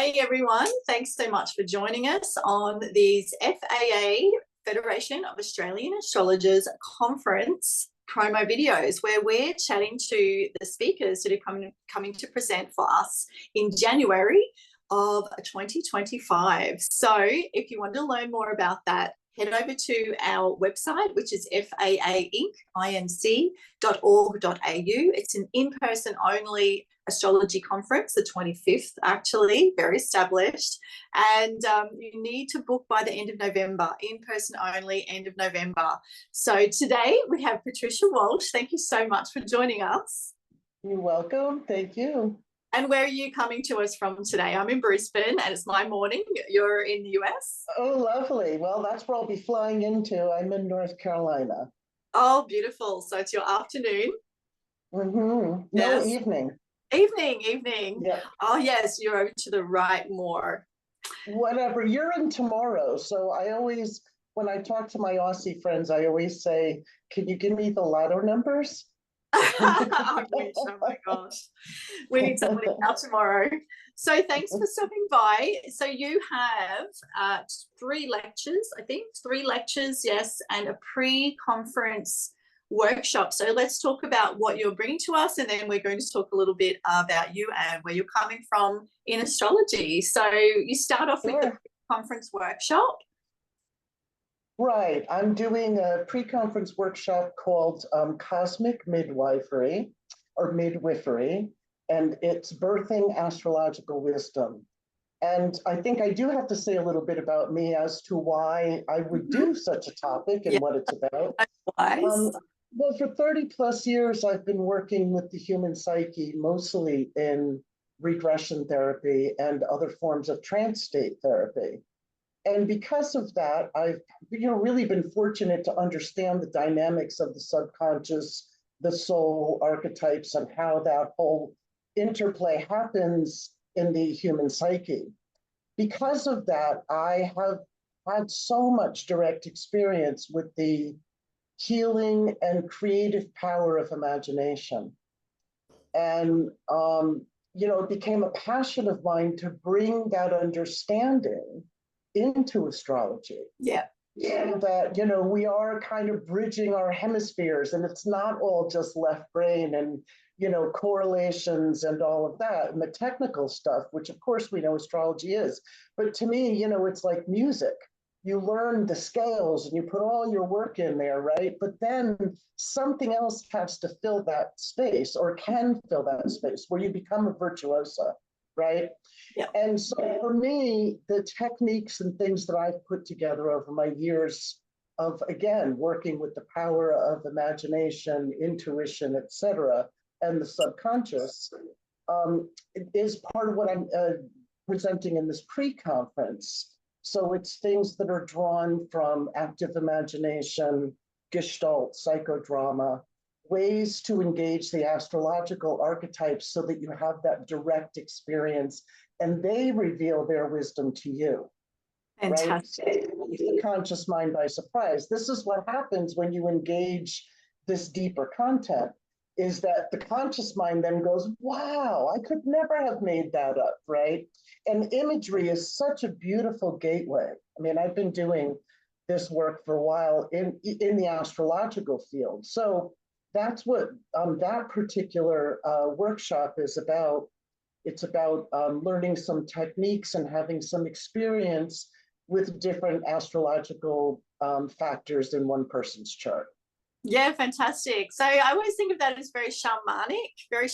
Hey everyone, thanks so much for joining us on these FAA Federation of Australian Astrologers Conference promo videos where we're chatting to the speakers that are coming to present for us in January of 2025. So if you want to learn more about that, head over to our website, which is faainc.org.au. It's an in-person only astrology conference, the 25th, actually, very established. And you need to book by the end of November, in-person only, end of November. So today we have Patricia Walsh. Thank you so much for joining us. You're welcome. Thank you. And where are you coming to us from today? I'm in Brisbane and it's my morning. You're in the US? Oh, lovely. Well, that's where I'll be flying into. I'm in North Carolina. Oh, beautiful. So it's your afternoon? No, Yes. evening. Evening. Yeah. Oh, yes, you're over to the right more. Whatever. You're in tomorrow. So I always, when I talk to my Aussie friends, I always say, can you give me the lotto numbers? I wish, oh my gosh. We need somebody out tomorrow. So thanks for stopping by. So you have 3 lectures, I think, 3 lectures, yes, and a pre-conference workshop. So let's talk about what you're bringing to us, and then we're going to talk a little bit about you and where you're coming from in astrology. So you start off with the pre-conference workshop. Right. I'm doing a pre-conference workshop called Cosmic Midwifery or Midwifery, and it's birthing astrological wisdom. And I think I do have to say a little bit about me as to why I would do such a topic and what it's about. Well, for 30 plus years, I've been working with the human psyche, mostly in regression therapy and other forms of trance state therapy. And because of that, I've really been fortunate to understand the dynamics of the subconscious, the soul archetypes, and how that whole interplay happens in the human psyche. Because of that, I have had so much direct experience with the healing and creative power of imagination. And, it became a passion of mine to bring that understanding into astrology. Yeah. So that, we are kind of bridging our hemispheres, and it's not all just left brain and, correlations and all of that and the technical stuff, which of course we know astrology is. But to me, it's like music. You learn the scales and you put all your work in there, right? But then something else has to fill that space, or can fill that space, where you become a virtuosa, right? Yeah. And so for me, the techniques and things that I've put together over my years of, again, working with the power of imagination, intuition, etc., and the subconscious, is part of what I'm presenting in this pre-conference. So it's things that are drawn from active imagination, gestalt, psychodrama, ways to engage the astrological archetypes so that you have that direct experience and they reveal their wisdom to you. Fantastic. Right? So the conscious mind by surprise. This is what happens when you engage this deeper content, is that the conscious mind then goes, wow, I could never have made that up, right? And imagery is such a beautiful gateway. I mean, I've been doing this work for a while in the astrological field. So that's what that particular workshop is about. It's about learning some techniques and having some experience with different astrological factors in one person's chart. Yeah, fantastic. So I always think of that as very shamanic, very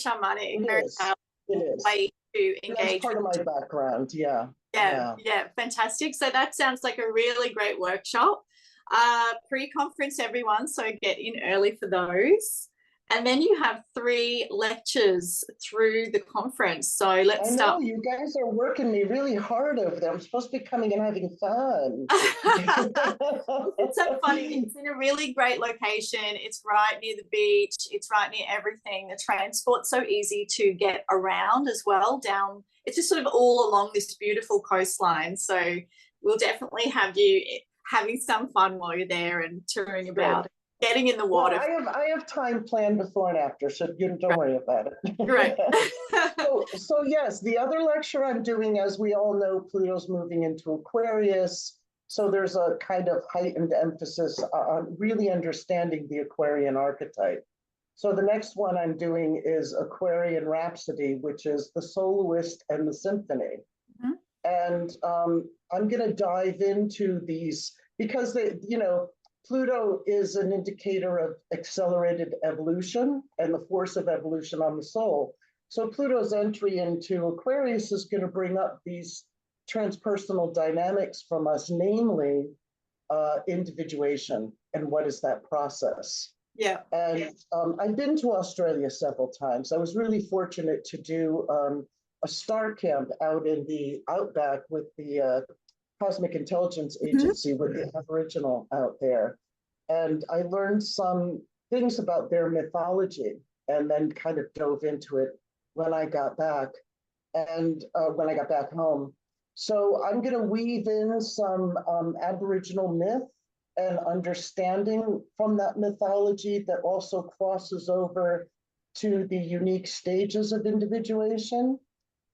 way to engage. That's part of my background, yeah. Yeah, fantastic. So that sounds like a really great workshop. Pre-conference, everyone, so get in early for those. And then you have 3 lectures through the conference. So let's start. You guys are working me really hard over there. I'm supposed to be coming and having fun. It's so funny. It's in a really great location. It's right near the beach. It's right near everything. The transport's so easy to get around as well. It's just sort of all along this beautiful coastline. So we'll definitely have you having some fun while you're there and touring about. Getting in the water. Well, I have time planned before and after, so you don't worry about it. Great. So yes, the other lecture I'm doing, as we all know, Pluto's moving into Aquarius. So there's a kind of heightened emphasis on really understanding the Aquarian archetype. So the next one I'm doing is Aquarian Rhapsody, which is the soloist and the symphony. Mm-hmm. And I'm going to dive into these because Pluto is an indicator of accelerated evolution and the force of evolution on the soul. So Pluto's entry into Aquarius is going to bring up these transpersonal dynamics from us, namely individuation and what is that process. Yeah. And I've been to Australia several times. I was really fortunate to do a star camp out in the outback with the Cosmic Intelligence Agency with the Aboriginal out there. And I learned some things about their mythology and then kind of dove into it when I got back and when I got back home. So I'm going to weave in some Aboriginal myth and understanding from that mythology that also crosses over to the unique stages of individuation.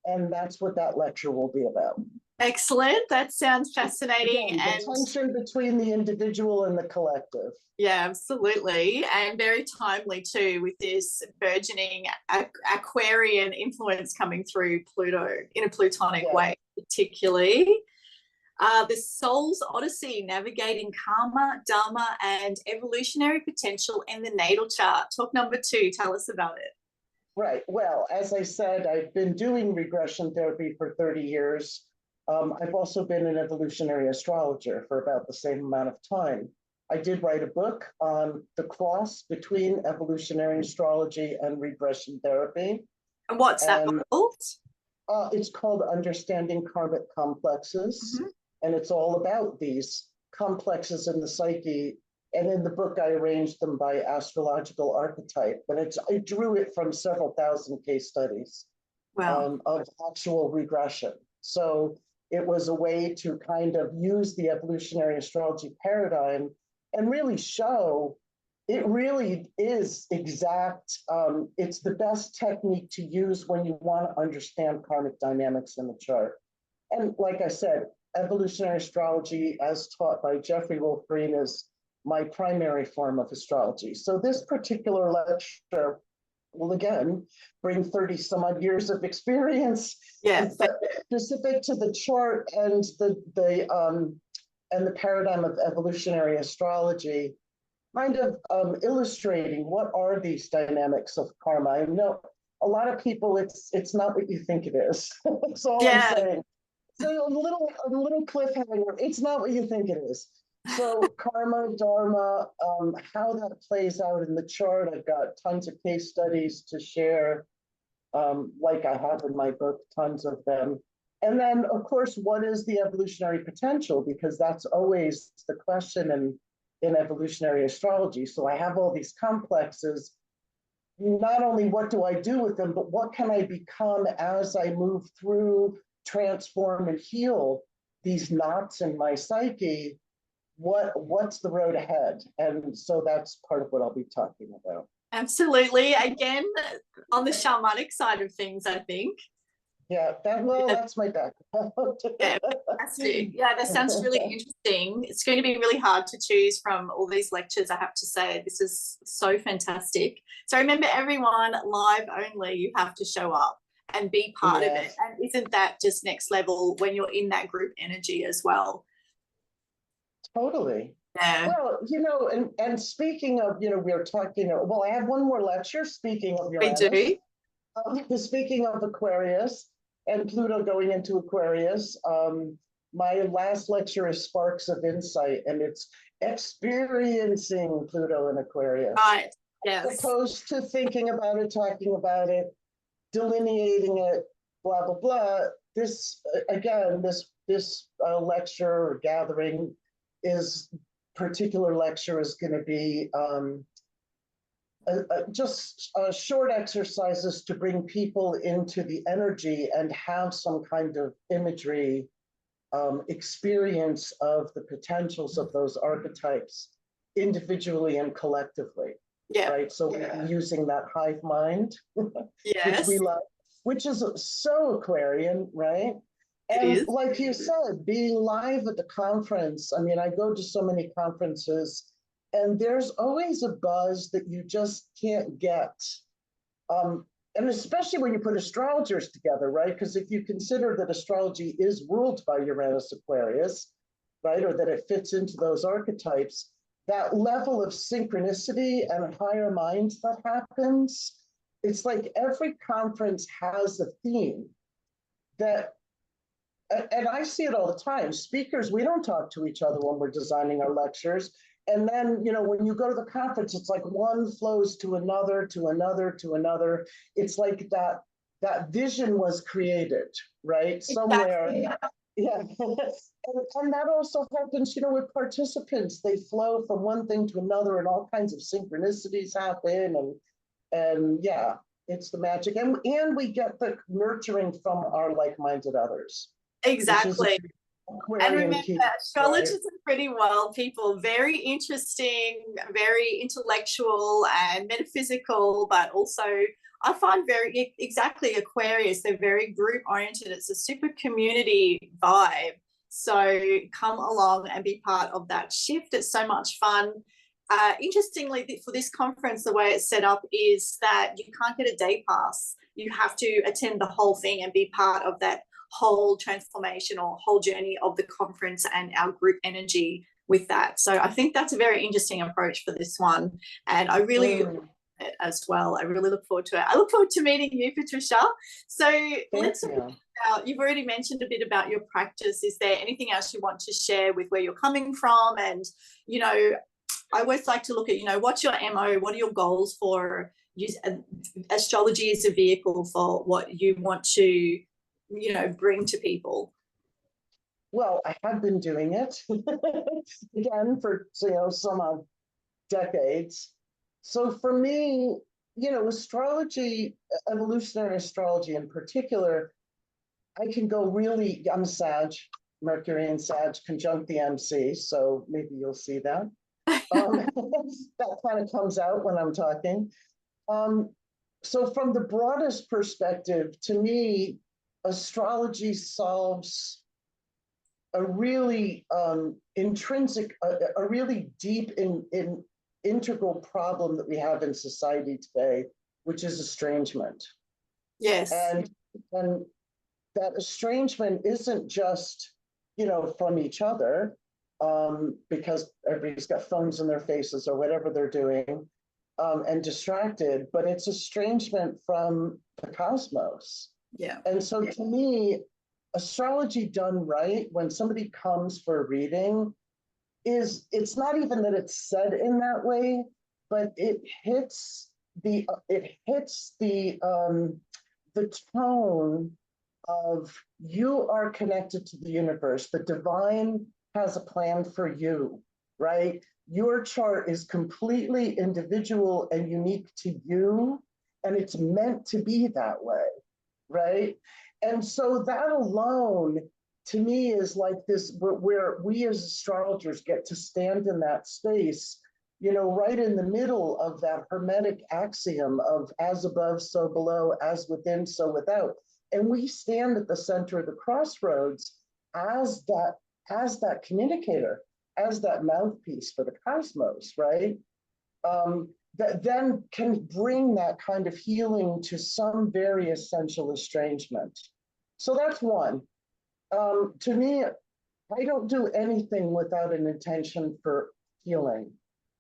And that's what that lecture will be about. Excellent. That sounds fascinating. Again, and the tension between the individual and the collective. Yeah, absolutely. And very timely too, with this burgeoning Aquarian influence coming through Pluto in a Plutonic way, particularly. The Soul's Odyssey, navigating karma, dharma, and evolutionary potential in the natal chart. Talk number 2. Tell us about it. Right. Well, as I said, I've been doing regression therapy for 30 years. I've also been an evolutionary astrologer for about the same amount of time. I did write a book on the cross between evolutionary astrology and regression therapy. And what's that called? It's called Understanding Karmic Complexes. Mm-hmm. And it's all about these complexes in the psyche. And in the book, I arranged them by astrological archetype. But I drew it from several thousand case studies of actual regression. So it was a way to kind of use the evolutionary astrology paradigm and really show it really is exact. It's the best technique to use when you want to understand karmic dynamics in the chart. And like I said, evolutionary astrology, as taught by Jeffrey Wolf Green, is my primary form of astrology. So this particular lecture will again bring 30 some odd years of experience, but specific to the chart and the paradigm of evolutionary astrology, kind of illustrating what are these dynamics of karma. I know a lot of people, it's not what you think it is. That's all I'm saying. So a little cliffhanger. It's not what you think it is. So karma, dharma, how that plays out in the chart. I've got tons of case studies to share, like I have in my book, tons of them. And then, of course, what is the evolutionary potential? Because that's always the question in evolutionary astrology. So I have all these complexes. Not only what do I do with them, but what can I become as I move through, transform, and heal these knots in my psyche? What's the road ahead? And so that's part of what I'll be talking about. Absolutely. Again, on the shamanic side of things, I think. Yeah, that's my background. Yeah, fantastic. Yeah, that sounds really interesting. It's going to be really hard to choose from all these lectures, I have to say. This is so fantastic. So remember, everyone, live only, you have to show up and be part of it. And isn't that just next level when you're in that group energy as well? Totally. Yeah. Well, and speaking of, we're talking, I have one more lecture, speaking of Uranus. We do. Speaking of Aquarius and Pluto going into Aquarius, my last lecture is Sparks of Insight, and it's experiencing Pluto in Aquarius. Right, yes. As opposed to thinking about it, talking about it, delineating it, blah, blah, blah. This, again, this lecture or gathering particular lecture is going to be just short exercises to bring people into the energy and have some kind of imagery experience of the potentials of those archetypes individually and collectively. Yeah. Right. So we're using that hive mind, yes, which we love. which is so Aquarian, right? It And is. like you said, being live at the conference, I mean, I go to so many conferences, and there's always a buzz that you just can't get. And especially when you put astrologers together, right? Because if you consider that astrology is ruled by Uranus Aquarius, right, or that it fits into those archetypes, that level of synchronicity and higher mind that happens, it's like every conference has a theme that, and I see it all the time. Speakers, we don't talk to each other when we're designing our lectures. And then, you know, when you go to the conference, it's like one flows to another, to another, to another. It's like that vision was created, right? Somewhere. Exactly. Yeah. And that also happens, you know, with participants. They flow from one thing to another, and all kinds of synchronicities happen. And yeah, it's the magic. And we get the nurturing from our like-minded others, which is Exactly. And Aquarian remember, key, astrologers right? are pretty wild people, very interesting, very intellectual and metaphysical, but also I find very exactly Aquarius, they're very group oriented. It's a super community vibe. So come along and be part of that shift. It's so much fun. Interestingly, for this conference, the way it's set up is that you can't get a day pass. You have to attend the whole thing and be part of that whole transformation or whole journey of the conference and our group energy with that. So I think that's a very interesting approach for this one. And I really it as well. I really look forward to it. I look forward to meeting you, Patricia. So let's talk about, you've already mentioned a bit about your practice. Is there anything else you want to share with where you're coming from? And, you know, I always like to look at, you know, what's your MO? What are your goals for use astrology as a vehicle for what you want to, you know, bring to people? Well, I have been doing it again for, you know, some decades. So for me, you know, astrology, evolutionary astrology in particular, I can go really, I'm Sag, Mercury and Sag conjunct the MC, so maybe you'll see that. That kind of comes out when I'm talking. So from the broadest perspective, to me, astrology solves a really intrinsic, a really deep in integral problem that we have in society today, which is estrangement. Yes. And that estrangement isn't just, you know, from each other, because everybody's got phones in their faces or whatever they're doing, and distracted, but it's estrangement from the cosmos. Yeah. And so to me, astrology done right, when somebody comes for a reading, it's not even that it's said in that way, but it hits the tone of you are connected to the universe. The divine has a plan for you, right? Your chart is completely individual and unique to you, and it's meant to be that way, right? And so that alone, to me, is like this, where we as astrologers get to stand in that space, you know, right in the middle of that hermetic axiom of as above, so below, as within, so without. And we stand at the center of the crossroads as that communicator, as that mouthpiece for the cosmos, right? That then can bring that kind of healing to some very essential estrangement. So that's one. To me, I don't do anything without an intention for healing.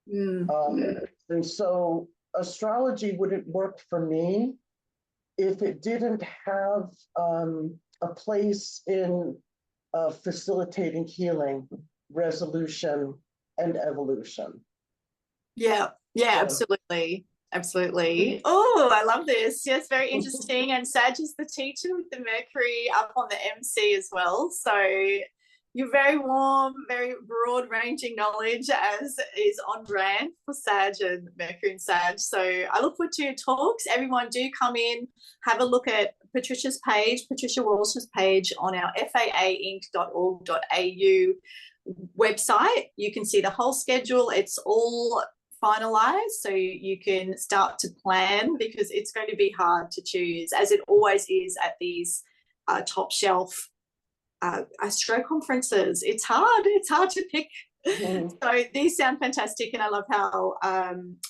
And so astrology wouldn't work for me if it didn't have a place in facilitating healing, resolution, and evolution. Yeah, yeah, absolutely. Absolutely. Oh, I love this. Yes, very interesting. And Sag is the teacher with the Mercury up on the MC as well. So you're very warm, very broad ranging knowledge, as is on brand for Sag and Mercury and Sag. So I look forward to your talks. Everyone do come in, have a look at Patricia's page, Patricia Walsh's page on our faainc.org.au website. You can see the whole schedule. It's all finalized so you can start to plan, because it's going to be hard to choose, as it always is at these top shelf astro conferences. It's hard to pick. So these sound fantastic, and I love how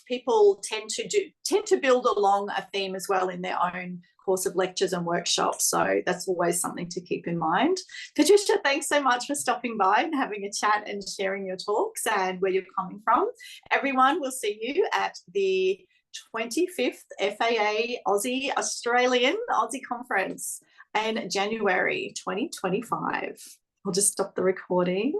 people tend to build along a theme as well in their own course of lectures and workshops. So that's always something to keep in mind. Patricia, thanks so much for stopping by and having a chat and sharing your talks and where you're coming from. Everyone, we'll see you at the 25th FAA Australian Conference in January 2025. I'll just stop the recording.